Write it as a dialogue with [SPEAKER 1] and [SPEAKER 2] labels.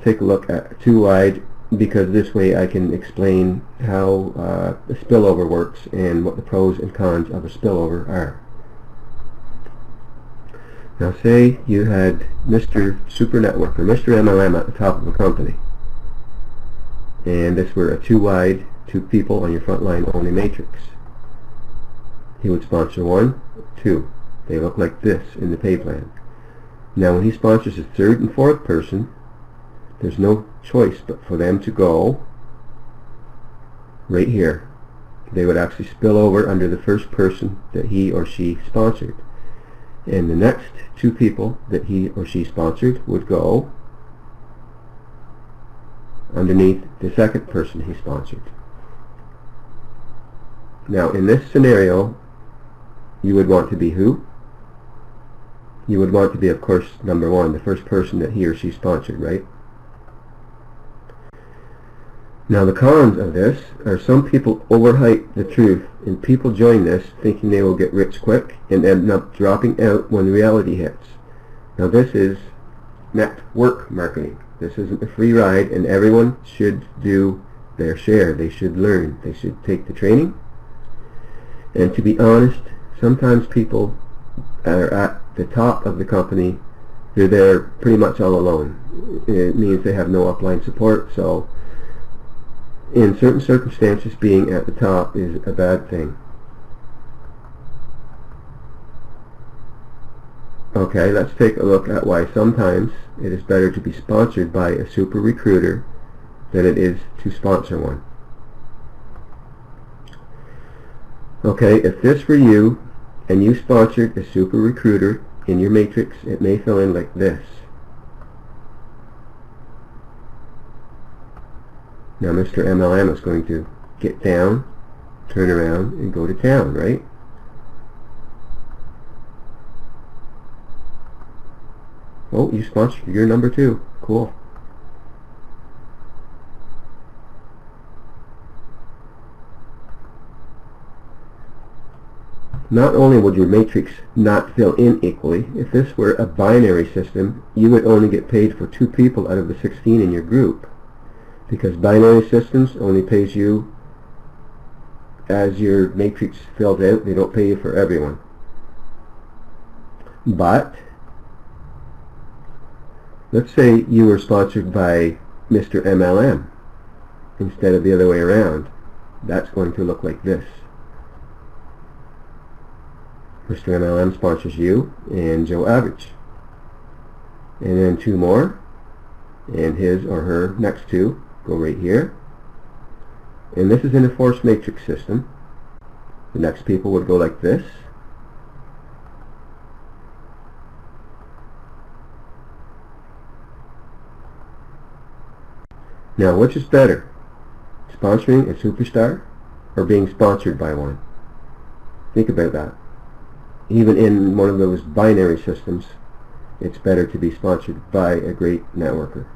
[SPEAKER 1] take a look at too wide, because this way I can explain how the spillover works and what the pros and cons of a spillover are. Now say you had Mr. Super Network or Mr. MLM at the top of a company, and this were a too wide, 2 people on your frontline only matrix. He would sponsor 1, 2. They look like this in the pay plan. Now when he sponsors a 3rd and 4th person, there's no choice but for them to go right here. They would actually spill over under the first person that he or she sponsored. And the next 2 people that he or she sponsored would go underneath the 2nd person he sponsored. Now in this scenario, you would want to be who? You would want to be, of course, number 1, the first person that he or she sponsored, right? Now the cons of this are some people overhype the truth, and people join this thinking they will get rich quick and end up dropping out when reality hits. Now this is network marketing. This isn't a free ride, and everyone should do their share. They should learn. They should take the training. And to be honest, sometimes people are at the top of the company. They're there pretty much all alone. It means they have no upline support, so in certain circumstances, being at the top is a bad thing. Okay, let's take a look at why sometimes it is better to be sponsored by a super recruiter than it is to sponsor one. Okay, if this were you and you sponsored a super recruiter in your matrix, it may fill in like this. Now Mr. MLM is going to get down, turn around, and go to town, right? Oh, you sponsored, you're number 2. Cool. Not only would your matrix not fill in equally, if this were a binary system, you would only get paid for 2 people out of the 16 in your group. Because binary systems only pays you as your matrix fills out. They don't pay you for everyone. But let's say you were sponsored by Mr. MLM instead of the other way around. That's going to look like this. Mr. MLM sponsors you and Joe Average. And then 2 more, and his or her next 2 go right here. And this is in a force matrix system. The next people would go like this. Now, which is better? Sponsoring a superstar or being sponsored by one? Think about that. Even in one of those binary systems, it's better to be sponsored by a great networker.